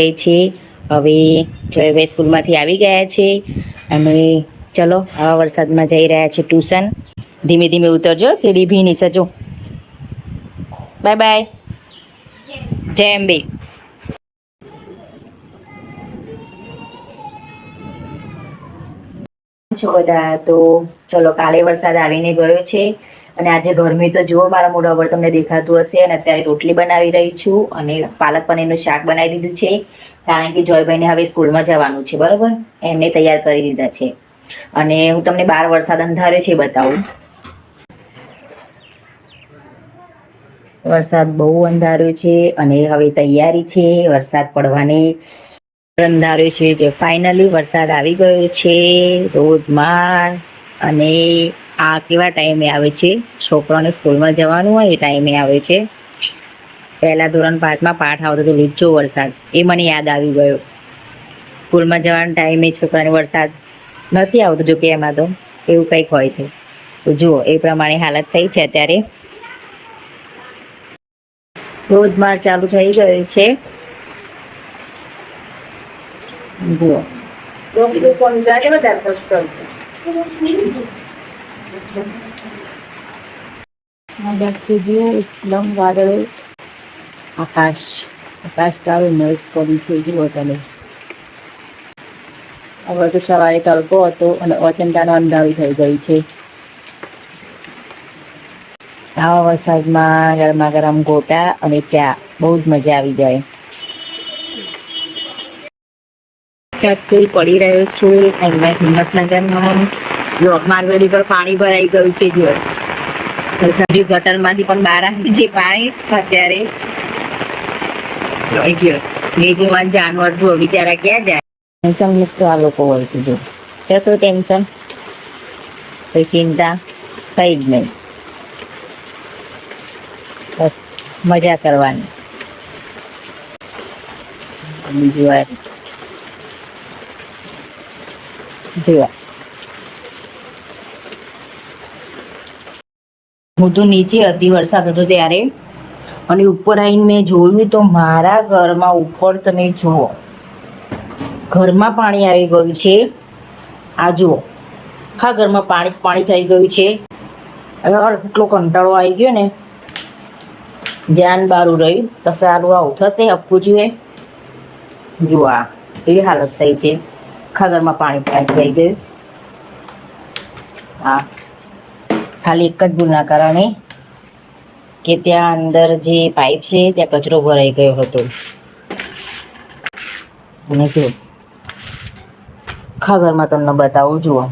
ગઈ છે. હવે જયભાઈ સ્કૂલમાંથી આવી ગયા છે અને ચલો આવા વરસાદમાં જઈ રહ્યા છે ટ્યુશન. ધીમે ધીમે ઉતરજો, સીડી ભીની સજો. Bye bye. જય અંબે. છો બધા? તો ચલો, કાલે વરસાદ આવીને ગયો છે અને આજે ગરમી તો જુઓ, મારા મોઢા પર તમને દેખાતું હશે. અને અત્યારે રોટલી બનાવી રહી છું અને પાલક પનીરનું શાક બનાવી દીધું છે, કારણ કે જોયભાઈને હવે સ્કૂલમાં જવાનું છે. બરોબર, એમને તૈયાર કરી દીધા છે. અને હું તમને બહાર વરસાદ અંધાર્યો છે બતાવું. વરસાદ બહુ અંધાર્યો છે અને હવે તૈયારી છે વરસાદ પડવાની. અંધાર્યો છે જે ફાઇનલી વરસાદ આવી ગયો છે ધોધમાર. અને આ કેવા ટાઈમે આવે છે? છોકરાઓને સ્કૂલમાં જવાનું હોય એ ટાઈમે આવે છે. પહેલા ધોરણ 5માં પાઠ આવતો હતો લીચો વરસાદ, એ મને યાદ આવી ગયો. સ્કૂલમાં જવાના ટાઈમે છોકરાને વરસાદ નથી આવતો, જો કે એમાં તો એવું કંઈક હોય છે. તો જુઓ, એ પ્રમાણે હાલત થઈ છે અત્યારે. ધોધમાર ચાલુ થઈ ગયો છે. જુઓ, એકદમ વાદળ, આકાશ તારું મસ્ત કર્યું છે. જુઓ તમે, હવે તો સવારે તડકો હતો અને અચંતાનો અંધારું થઈ ગયું છે. આવા વરસાદમાં ગરમા ગરમ ગોટા અને ચા બહુ જ મજા આવી જાય. ફૂલ પડી રહ્યો છે અહીંયા હિંમતનગરમાં. માર્ગેડી પર પાણી ભરાઈ ગયું છે. જો ગટરમાંથી પણ બહાર આવી છે પાણી અત્યારે. મેઘમાં જાનવર જો બિચારા ક્યાં જાય? ટેન્શન મુક્ત આ લોકો હોય છે. જો તો ટેન્શન, કોઈ ચિંતા કઈ જ નહીં, બસ મજા કરવાની. બીજું વાર જોવા, હું તો નીચે હતી વરસાદ હતો ત્યારે, અને ઉપર આવીને મેં જોયું તો મારા ઘરમાં ઉપર તમે જુઓ, ઘરમાં પાણી આવી ગયું છે. આ જુઓ, આખા ઘરમાં પાણી થઈ ગયું છે. હવે એટલો કંટાળો આવી ગયો ને, ધ્યાન બારું રહ્યું તો સારું આવું થશે. આપવું જોઈએ. જુઓ, આ એવી હાલત થઈ છે, આખા ઘરમાં પાણી થઈ ગયું. હા, ખાલી એક જ ભૂલના કારણે કે ત્યાં અંદર જે પાઇપ છે ત્યાં કચરો ભરાઈ ગયો હતો. અને જો આખા ઘરમાં તમને બતાવું. જુઓ,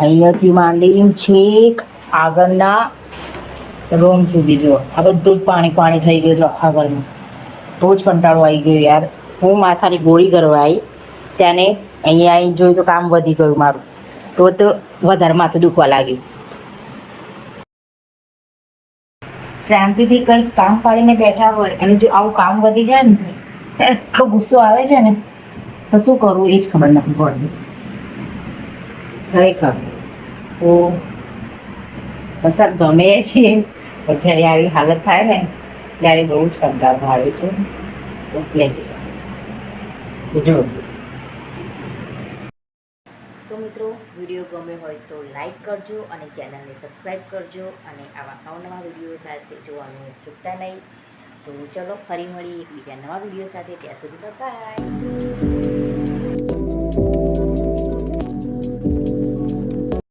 અહીંયાથી માંડી છેક આગળના રૂમ સુધી. જુઓ, આ બધું જ પાણી થઈ ગયું હતું આખા ઘરમાં. બહુ જ કંટાળો આવી ગયો યાર. હું માથાની ગોળી કરવા આવી, ત્યાંને અહીંયા આવીને જોયું તો કામ વધી ગયું મારું. તો વધારે માથું દુખવા લાગ્યું. શાંતિથી કંઈક કામ પાડીને બેઠા હોય અને જો આવું કામ વધી જાય ને, એટલો ગુસ્સો આવે છે ને, તો શું કરવું એ જ ખબર નથી પડતી ખરેખર. તો વરસાદ ગમે છે, પણ જ્યારે આવી હાલત થાય ને ત્યારે બહુ જ કંટાળો આવે છે. એટલે જો તો મિત્રો, વિડીયો ગમ્યો હોય તો લાઈક કરજો અને ચેનલને સબસ્ક્રાઈબ કરજો, અને આવા અવનવા વિડીયો સાથે જોવાનું ચૂકતા નહીં. તો ચલો, ફરી મળી એક બીજા નવા વિડીયો સાથે. ત્યાં સુધી બાય.